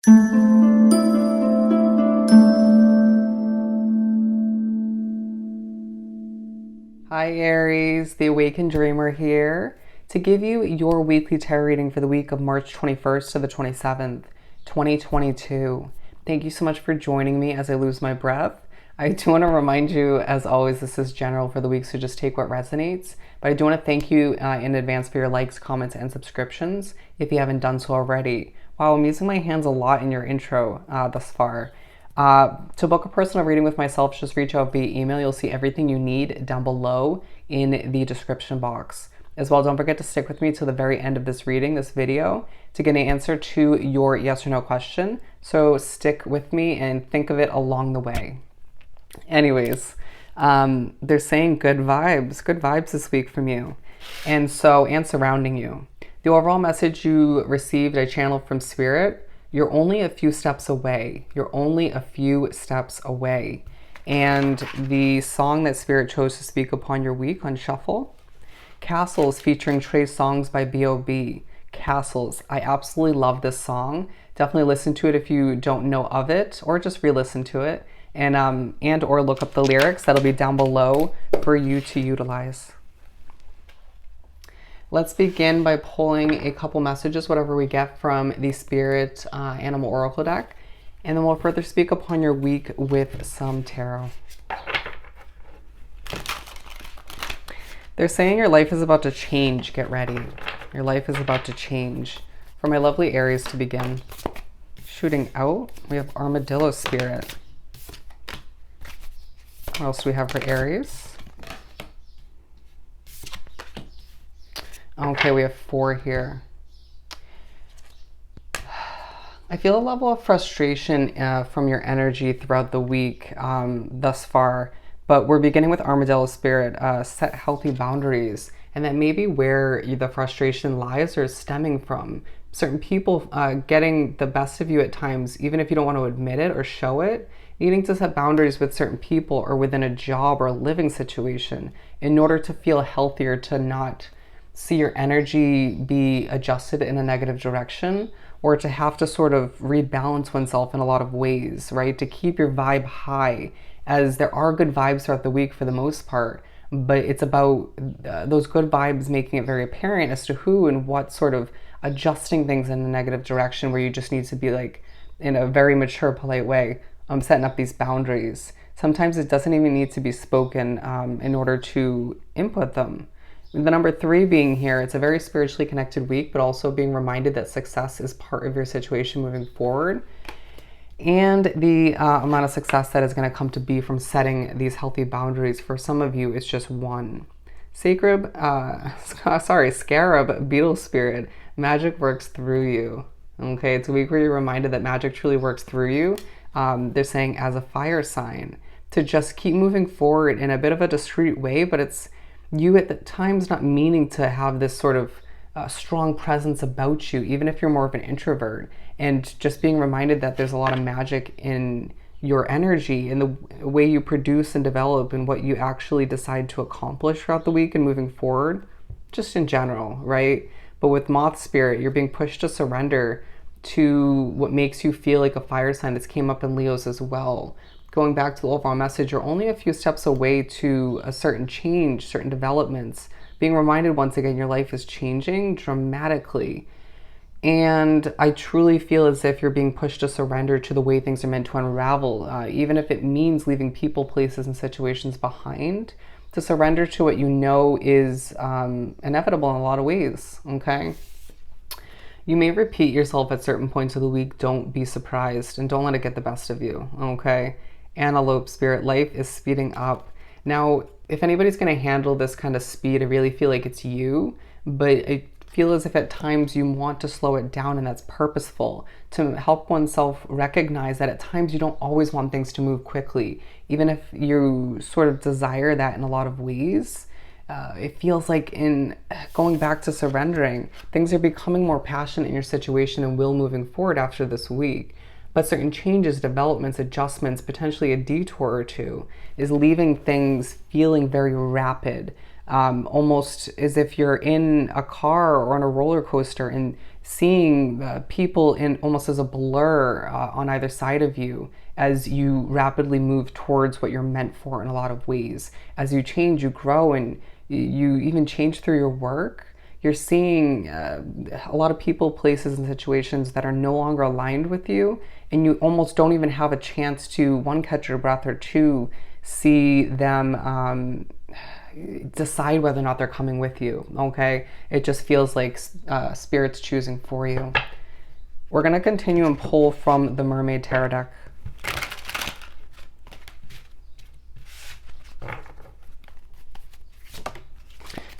Hi Aries, the Awakened Dreamer here to give you your weekly tarot reading for the week of March 21st to the 27th, 2022. Thank you so much for joining me as I lose my breath. I do want to remind you, as always, this is general for the week, so just take what resonates. But I do want to thank you in advance for your likes, comments, and subscriptions if you haven't done so already. Wow, I'm using my hands a lot in your intro thus far. To book a personal reading with myself, just reach out via email. You'll see everything you need down below in the description box. As well, don't forget to stick with me to the very end of this reading, this video, to get an answer to your yes or no question. So stick with me and think of it along the way. Anyways, they're saying good vibes this week from you. And surrounding you. The overall message you received, I channeled from Spirit. You're only a few steps away. You're only a few steps away. And the song that Spirit chose to speak upon your week on Shuffle, Castles, featuring Trey Songz by B.o.B. Castles. I absolutely love this song. Definitely listen to it if you don't know of it, or just re-listen to it, and or look up the lyrics. That'll be down below for you to utilize. Let's begin by pulling a couple messages, whatever we get from the Spirit Animal Oracle deck, and then we'll further speak upon your week with some tarot. They're saying your life is about to change. Get ready. Your life is about to change. For my lovely Aries to begin. Shooting out, we have Armadillo Spirit. What else do we have for Aries? Okay, we have 4 here. I feel a level of frustration from your energy throughout the week thus far, but we're beginning with Armadillo Spirit. Set healthy boundaries, and that may be where the frustration lies or is stemming from. Certain people getting the best of you at times, even if you don't want to admit it or show it, needing to set boundaries with certain people or within a job or a living situation in order to feel healthier, to not see your energy be adjusted in a negative direction, or to have to sort of rebalance oneself in a lot of ways, right? To keep your vibe high, as there are good vibes throughout the week for the most part, but it's about those good vibes making it very apparent as to who and what sort of adjusting things in a negative direction, where you just need to be like, in a very mature, polite way, setting up these boundaries. Sometimes it doesn't even need to be spoken in order to input them. The number 3 being here, it's a very spiritually connected week, but also being reminded that success is part of your situation moving forward. And the amount of success that is going to come to be from setting these healthy boundaries. For some of you, it's just one. Scarab Beetle Spirit, magic works through you. Okay, it's a week where you're reminded that magic truly works through you. They're saying as a fire sign, to just keep moving forward in a bit of a discreet way, but it's you at the times not meaning to have this sort of strong presence about you, even if you're more of an introvert, and just being reminded that there's a lot of magic in your energy, in the way you produce and develop, and what you actually decide to accomplish throughout the week and moving forward, just in general, right? But with Moth Spirit, you're being pushed to surrender to what makes you feel like a fire sign. This came up in Leo's as well. Going back to the overall message, you're only a few steps away to a certain change, certain developments. Being reminded once again, your life is changing dramatically. And I truly feel as if you're being pushed to surrender to the way things are meant to unravel, even if it means leaving people, places, and situations behind, to surrender to what you know is inevitable in a lot of ways, okay? You may repeat yourself at certain points of the week. Don't be surprised, and don't let it get the best of you, okay? Antelope Spirit, life is speeding up. Now, if anybody's going to handle this kind of speed, I really feel like it's you, but I feel as if at times you want to slow it down, and that's purposeful, to help oneself recognize that at times you don't always want things to move quickly, even if you sort of desire that in a lot of ways. It feels like in going back to surrendering, things are becoming more passionate in your situation and will moving forward after this week. But certain changes, developments, adjustments, potentially a detour or two, is leaving things feeling very rapid, almost as if you're in a car or on a roller coaster and seeing people in almost as a blur on either side of you as you rapidly move towards what you're meant for in a lot of ways. As you change, you grow, and you even change through your work. You're seeing a lot of people, places, and situations that are no longer aligned with you, and you almost don't even have a chance to, one, catch your breath, or two, see them decide whether or not they're coming with you, okay? It just feels like Spirit's choosing for you. We're going to continue and pull from the Mermaid Tarot deck.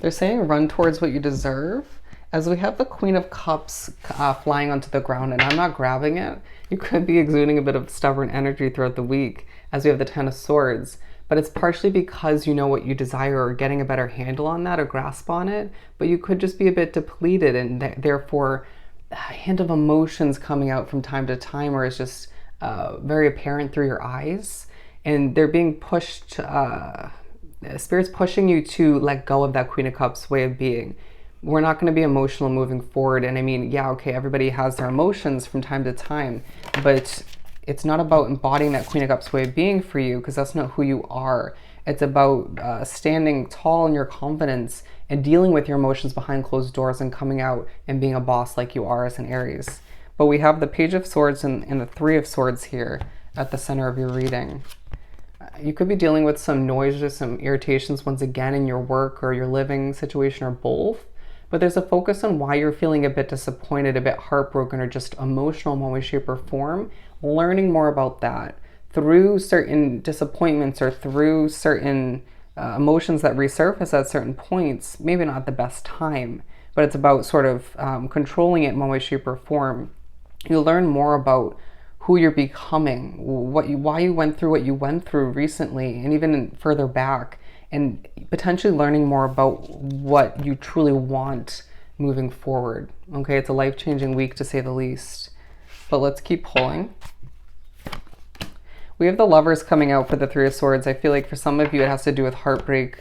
They're saying run towards what you deserve. As we have the Queen of Cups flying onto the ground, and I'm not grabbing it. You could be exuding a bit of stubborn energy throughout the week, as we have the Ten of Swords. But it's partially because you know what you desire, or getting a better handle on that, or grasp on it. But you could just be a bit depleted, and therefore a hint of emotions coming out from time to time, or it's just very apparent through your eyes. And they're being pushed, Spirit's pushing you to let go of that Queen of Cups way of being. We're not going to be emotional moving forward. And I mean, yeah, okay, everybody has their emotions from time to time, but it's not about embodying that Queen of Cups way of being for you, because that's not who you are. It's about standing tall in your confidence and dealing with your emotions behind closed doors and coming out and being a boss like you are as an Aries. But we have the Page of Swords and the Three of Swords here at the center of your reading. You could be dealing with some noise or some irritations once again in your work or your living situation, or both. But there's a focus on why you're feeling a bit disappointed, a bit heartbroken, or just emotional in one way, shape, or form. Learning more about that through certain disappointments, or through certain emotions that resurface at certain points. Maybe not the best time, but it's about sort of controlling it in one way, shape, or form. You'll learn more about who you're becoming, why you went through what you went through recently, and even further back, and potentially learning more about what you truly want moving forward. Okay, it's a life-changing week to say the least. But let's keep pulling. We have the Lovers coming out for the Three of Swords. I feel like for some of you it has to do with heartbreak,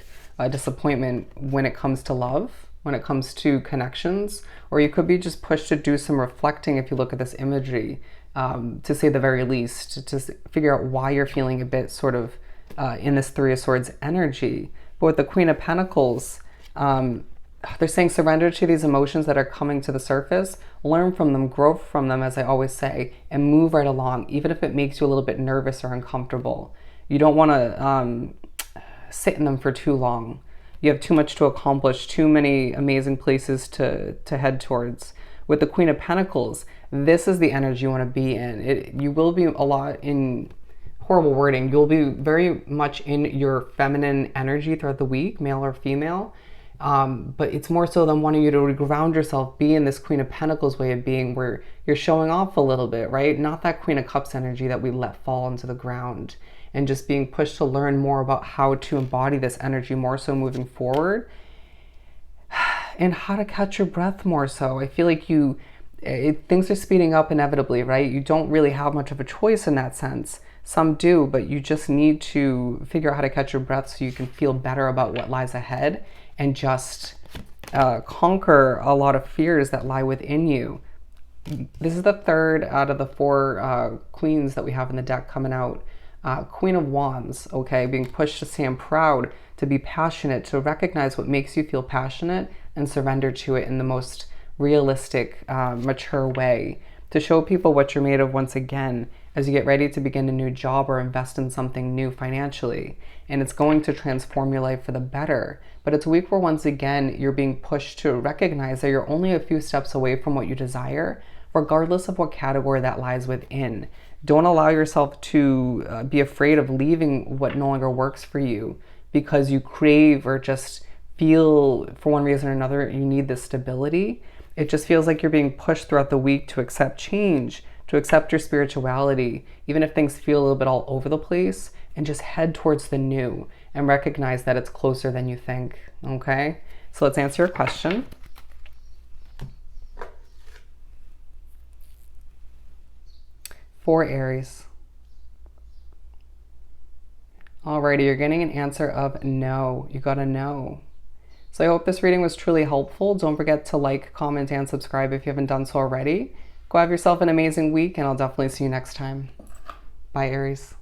disappointment when it comes to love, when it comes to connections, or you could be just pushed to do some reflecting if you look at this imagery. To say the very least, to figure out why you're feeling a bit sort of in this Three of Swords energy. But with the Queen of Pentacles, they're saying surrender to these emotions that are coming to the surface, learn from them, grow from them, as I always say, and move right along, even if it makes you a little bit nervous or uncomfortable. You don't want to sit in them for too long. You have too much to accomplish, too many amazing places to head towards. With the Queen of Pentacles, this is the energy you want to be in. You will be a lot in, horrible wording, you'll be very much in your feminine energy throughout the week, male or female. But it's more so than wanting you to ground yourself, be in this Queen of Pentacles way of being, where you're showing off a little bit, right? Not that Queen of Cups energy that we let fall into the ground, and just being pushed to learn more about how to embody this energy more so moving forward. And how to catch your breath more so. I feel like things are speeding up inevitably, right? You don't really have much of a choice in that sense. Some do, but you just need to figure out how to catch your breath so you can feel better about what lies ahead, and just conquer a lot of fears that lie within you. This is the third out of the four queens that we have in the deck coming out. Queen of Wands, okay, being pushed to say I'm proud, to be passionate, to recognize what makes you feel passionate and surrender to it in the most realistic, mature way, to show people what you're made of once again as you get ready to begin a new job or invest in something new financially. And it's going to transform your life for the better. But it's a week where once again you're being pushed to recognize that you're only a few steps away from what you desire, regardless of what category that lies within. Don't allow yourself to be afraid of leaving what no longer works for you because you crave or just feel for one reason or another you need this stability. It just feels like you're being pushed throughout the week to accept change, to accept your spirituality, even if things feel a little bit all over the place, and just head towards the new and recognize that it's closer than you think, okay? So let's answer your question. For Aries. Alrighty, you're getting an answer of no. You got a no. So I hope this reading was truly helpful. Don't forget to like, comment, and subscribe if you haven't done so already. Go have yourself an amazing week, and I'll definitely see you next time. Bye, Aries.